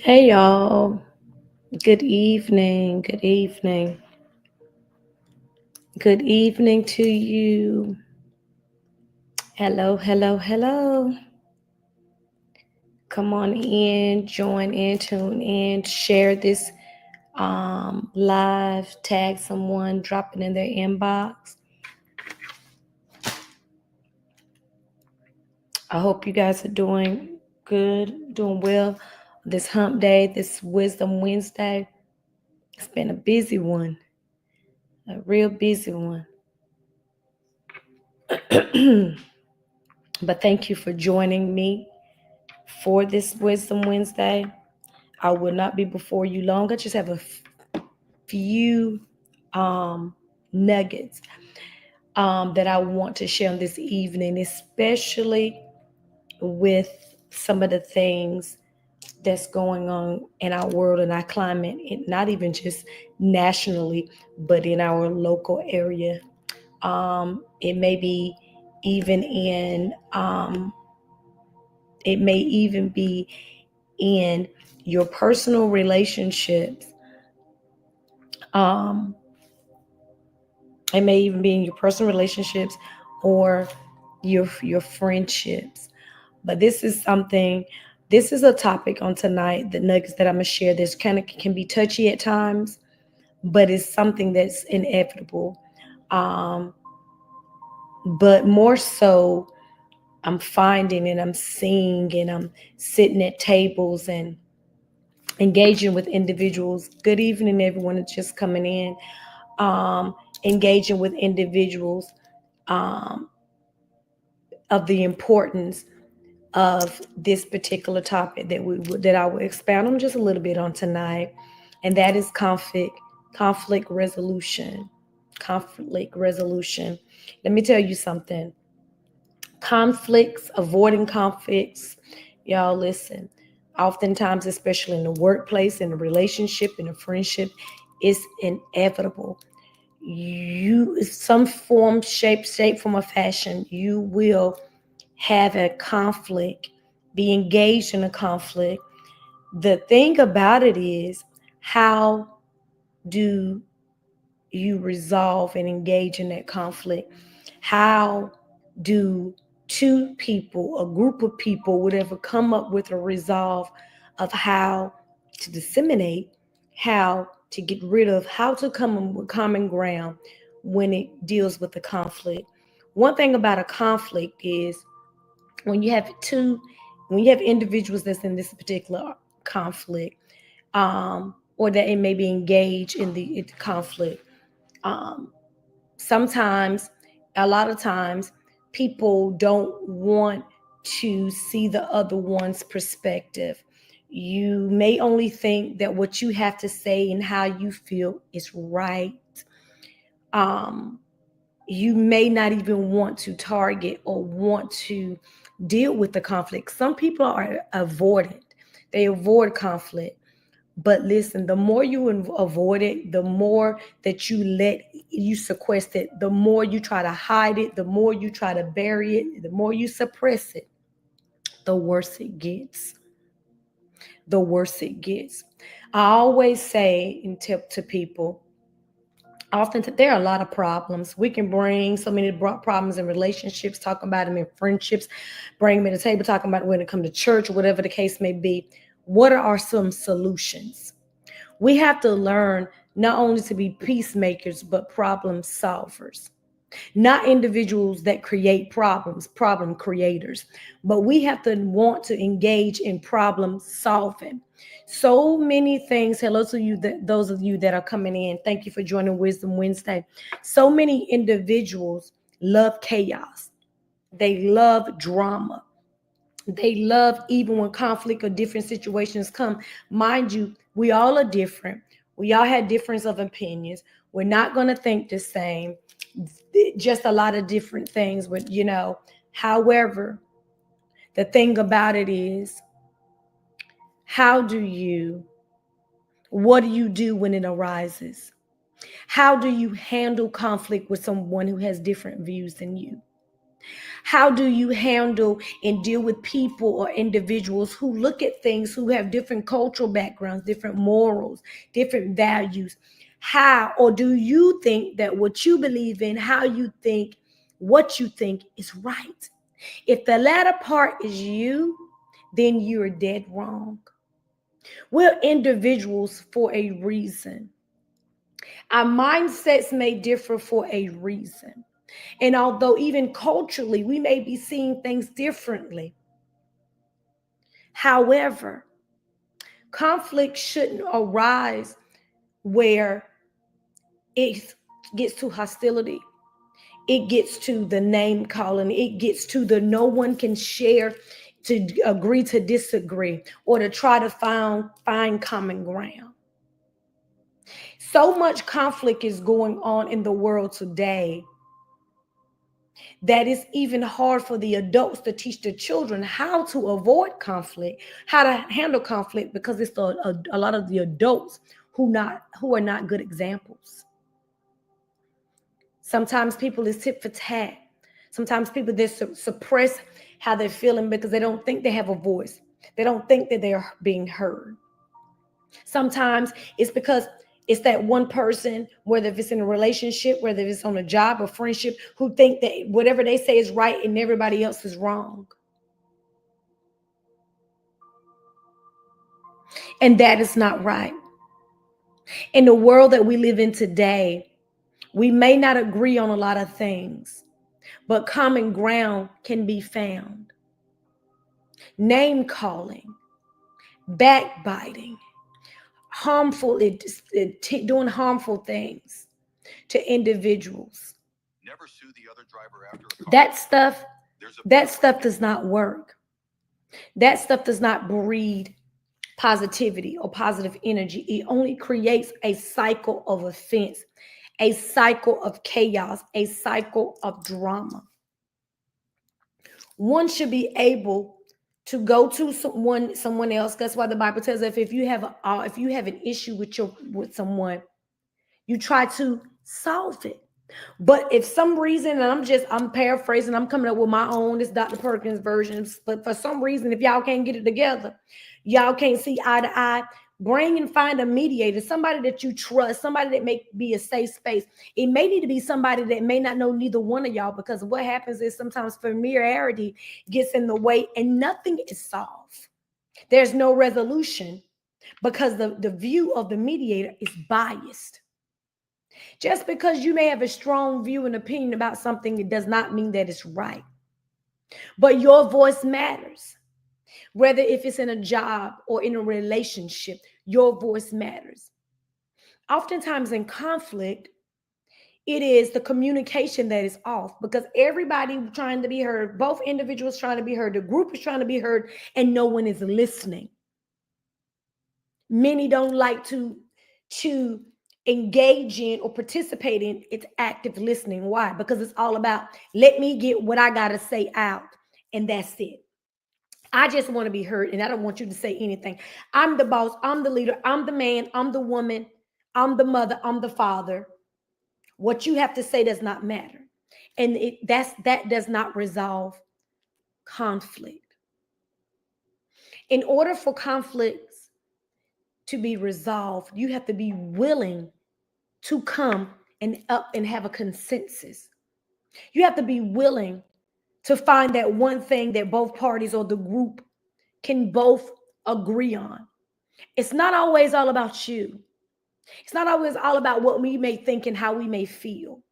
Hey y'all, good evening, good evening, good evening to you. Hello, hello, hello. Come on in, join in, tune in, share this live, tag someone, drop it in their inbox. I hope you guys are doing good, doing well this hump day, this Wisdom Wednesday. It's been a busy one, a real busy one. But thank you for joining me for this Wisdom Wednesday. I will not be before you long. I just have a few nuggets that I want to share on this evening, especially with some of the things that's going on in our world and our climate, not even just nationally, but in our local area. It may be even in, it may even be in your personal relationships. Um, it may even be in your personal relationships or your friendships. But this is something. This is a topic on tonight. The nuggets that I'm gonna share. This kind of can be touchy at times, but it's something that's inevitable. Um, but more so, I'm finding and I'm seeing and I'm sitting at tables and engaging with individuals. Good evening, everyone that's just coming in. Um, Engaging with individuals um, of the importance of this particular topic that I will expound on just a little bit on tonight, and that is conflict resolution. Conflict resolution. Let me tell you something. Conflicts, avoiding conflicts. Y'all listen. Oftentimes, especially in the workplace, in a relationship, in a friendship, it's inevitable. You, some form, shape, form, or fashion, you will have a conflict, be engaged in a conflict. The thing about it is, how do you resolve and engage in that conflict? How do two people, a group of people, would ever come up with a resolve of how to disseminate, how to get rid of, how to come with common ground when it deals with the conflict? One thing about a conflict is when you have when you have individuals that's in this particular conflict, or that it may be engaged in the conflict, um, sometimes, a lot of times, people don't want to see the other one's perspective. You may only think that what you have to say and how you feel is right. Um, you may not even want to target or want to deal with the conflict. Some people are avoidant, they avoid conflict. But listen, the more you avoid it, the more that you sequester it, the more you try to hide it, the more you try to bury it, the more you suppress it, the worse it gets. The worse it gets. I always say and tell to people, often there are a lot of problems. We can bring so many problems in relationships, talking about them in friendships, bring them to the table, talking about when it comes to church, whatever the case may be. What are some solutions? We have to learn not only to be peacemakers, but problem solvers. Not individuals that create problems, problem creators, but we have to want to engage in problem solving. So many things. Hello to you, those of you that are coming in. Thank you for joining Wisdom Wednesday. So many individuals love chaos. They love drama. They love even when conflict or different situations come. Mind you, we all are different. We all have difference of opinions. We're not going to think the same. Just a lot of different things. But however, the thing about it is, how do you, what do you do when it arises? How do you handle conflict with someone who has different views than you? How do you handle and deal with people or individuals who look at things, who have different cultural backgrounds, different morals, different values? How, or do you think that what you believe in, how you think, what you think is right? If the latter part is you, then you're dead wrong. We're individuals for a reason. Our mindsets may differ for a reason. And although even culturally we may be seeing things differently, however, conflict shouldn't arise where it gets to hostility, it gets to the name calling, it gets to the no one can share, to agree to disagree, or to try to find common ground. So much conflict is going on in the world today that it's even hard for the adults to teach the children how to avoid conflict, how to handle conflict, because it's a lot of the adults who are not good examples. Sometimes people is tit for tat. Sometimes people, they suppress how they're feeling because they don't think they have a voice. They don't think that they're being heard. Sometimes it's because it's that one person, whether if it's in a relationship, whether it's on a job or friendship, who think that whatever they say is right and everybody else is wrong. And that is not right. In the world that we live in today, we may not agree on a lot of things, but common ground can be found. Name calling, backbiting, doing harmful things to individuals. Never sue the other driver after that stuff does not work. That stuff does not breed positivity or positive energy. It only creates a cycle of offense, a cycle of chaos, a cycle of drama. One should be able to go to someone else. That's why the Bible tells us if you have an issue with someone, you try to solve it. But if some reason, and I'm paraphrasing, I'm coming up with my own, it's Dr. Perkins version, but for some reason, if y'all can't get it together, y'all can't see eye to eye, bring and find a mediator, somebody that you trust, somebody that may be a safe space. It may need to be somebody that may not know neither one of y'all, because what happens is sometimes familiarity gets in the way and nothing is solved. There's no resolution because the view of the mediator is biased. Just because you may have a strong view and opinion about something, it does not mean that it's right. But your voice matters. Whether if it's in a job or in a relationship, your voice matters. Oftentimes in conflict, it is the communication that is off, because everybody trying to be heard, both individuals trying to be heard, the group is trying to be heard, and no one is listening. Many don't like to engage in or participate in its active listening. Why? Because it's all about, let me get what I got to say out, and that's it. I just want to be heard, and I don't want you to say anything. I'm the boss, I'm the leader, I'm the man, I'm the woman, I'm the mother, I'm the father. What you have to say does not matter. And that does not resolve conflict. In order for conflicts to be resolved, you have to be willing to come and up and have a consensus. You have to be willing to find that one thing that both parties or the group can both agree on. It's not always all about you. It's not always all about what we may think and how we may feel.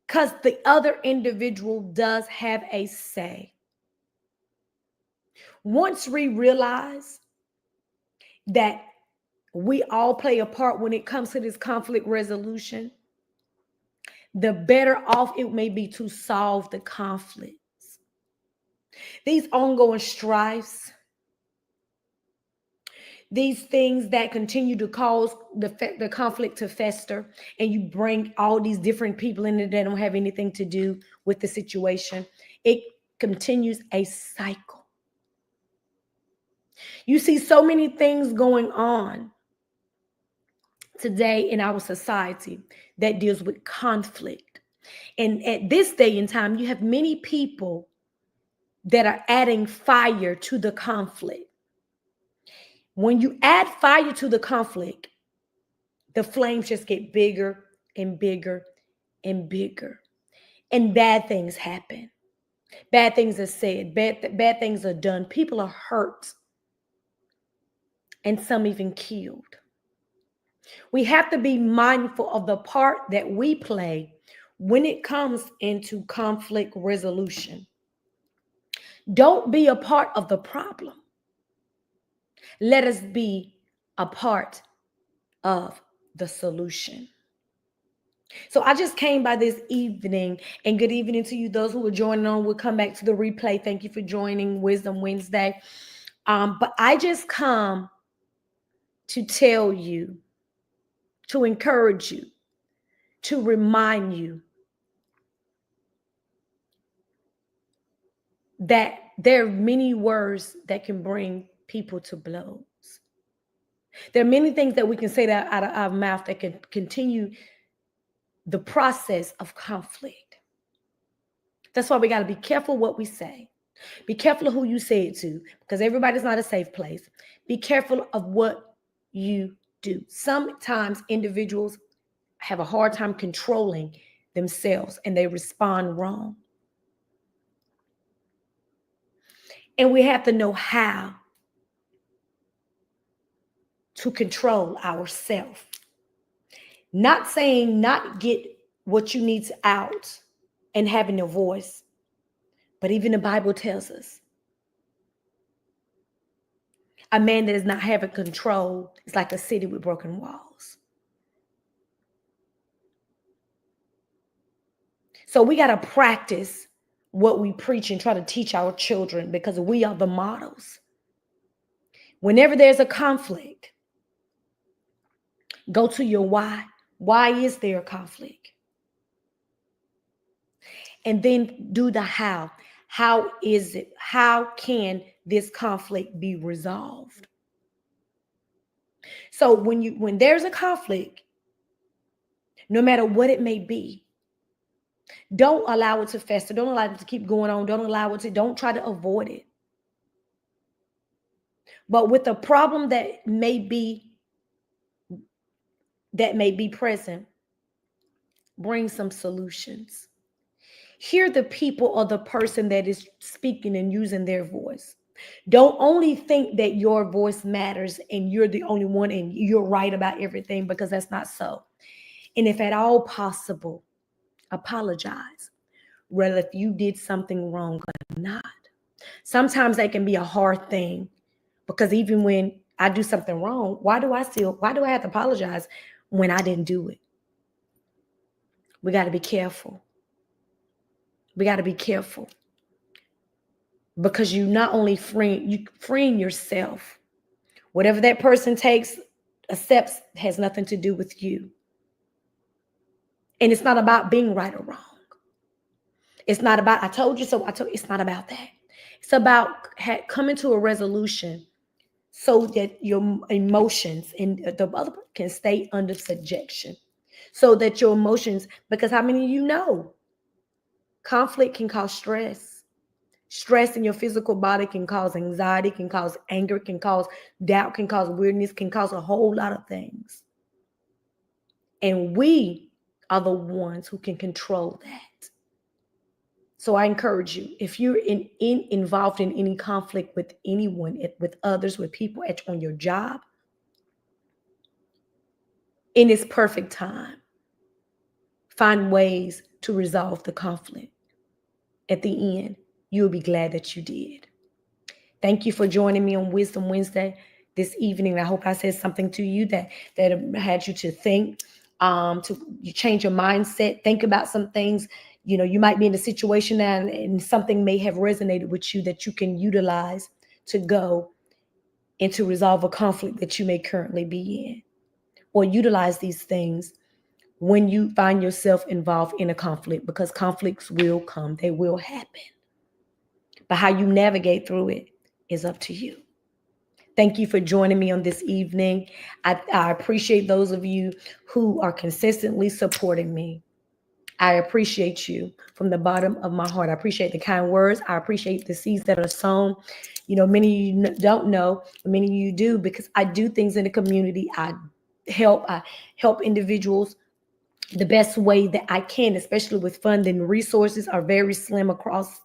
Because the other individual does have a say. Once we realize that we all play a part when it comes to this conflict resolution, the better off it may be to solve the conflicts. These ongoing strifes, these things that continue to cause the conflict to fester, and you bring all these different people in there that don't have anything to do with the situation, it continues a cycle. You see so many things going on today in our society that deals with conflict. And at this day and time, you have many people that are adding fire to the conflict. When you add fire to the conflict, the flames just get bigger and bigger and bigger. And bad things happen. Bad things are said. Bad things are done. People are hurt. And some even killed. We have to be mindful of the part that we play when it comes into conflict resolution. Don't be a part of the problem. Let us be a part of the solution. So I just came by this evening, and good evening to you. Those who are joining on will come back to the replay. Thank you for joining Wisdom Wednesday. But I just come to tell you, to encourage you, to remind you that there are many words that can bring people to blows. There are many things that we can say that out of our mouth that can continue the process of conflict. That's why we got to be careful what we say. Be careful of who you say it to, because everybody's not a safe place. Be careful of what you do. Sometimes individuals have a hard time controlling themselves and they respond wrong. And we have to know how to control ourselves. Not saying not get what you need out and having a voice, but even the Bible tells us a man that is not having control is like a city with broken walls. So we got to practice what we preach and try to teach our children, because we are the models. Whenever there's a conflict, go to your why. Why is there a conflict? And then do the how. How is it? How can this conflict be resolved? So when there's a conflict, no matter what it may be, don't allow it to fester. Don't allow it to keep going on. Don't try to avoid it. But with the problem that may be present, bring some solutions. Hear the people or the person that is speaking and using their voice. Don't only think that your voice matters and you're the only one and you're right about everything, because that's not so. And if at all possible, apologize, whether if you did something wrong or not. Sometimes that can be a hard thing, because even when I do something wrong, why do I have to apologize when I didn't do it? We got to be careful. We got to be careful, because you not only freeing yourself. Whatever that person accepts has nothing to do with you. And it's not about being right or wrong. It's not about, I told you so, it's not about that. It's about coming to a resolution so that your emotions and the other can stay under subjection. So that your emotions, because how many of you know conflict can cause stress? Stress in your physical body can cause anxiety, can cause anger, can cause doubt, can cause weirdness, can cause a whole lot of things. And we are the ones who can control that. So I encourage you, if you're involved in any conflict with anyone, with others, with people on your job, in its perfect time, find ways to resolve the conflict. At the end, you'll be glad that you did. Thank you for joining me on Wisdom Wednesday this evening. I hope I said something to you that had you to think, you change your mindset, think about some things. You know, you might be in a situation now and something may have resonated with you that you can utilize to go and to resolve a conflict that you may currently be in. Or utilize these things when you find yourself involved in a conflict, because conflicts will come, they will happen. But how you navigate through it is up to you. Thank you for joining me on this evening. I appreciate those of you who are consistently supporting me. I appreciate you from the bottom of my heart. I appreciate the kind words. I appreciate the seeds that are sown. You know, many of you don't know, many of you do, because I do things in the community. I help individuals the best way that I can, especially with funding. Resources are very slim across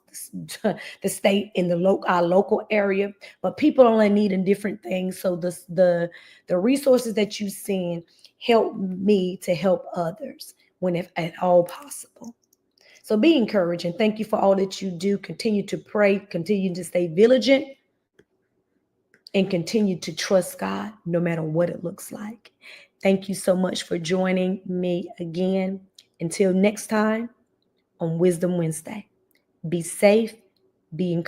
the state in our local area, but people only needing different things. So the resources that you send help me to help others when if at all possible. So be encouraged and thank you for all that you do. Continue to pray, continue to stay vigilant, and continue to trust God no matter what it looks like. Thank you so much for joining me again. Until next time on Wisdom Wednesday, be safe, be encouraged.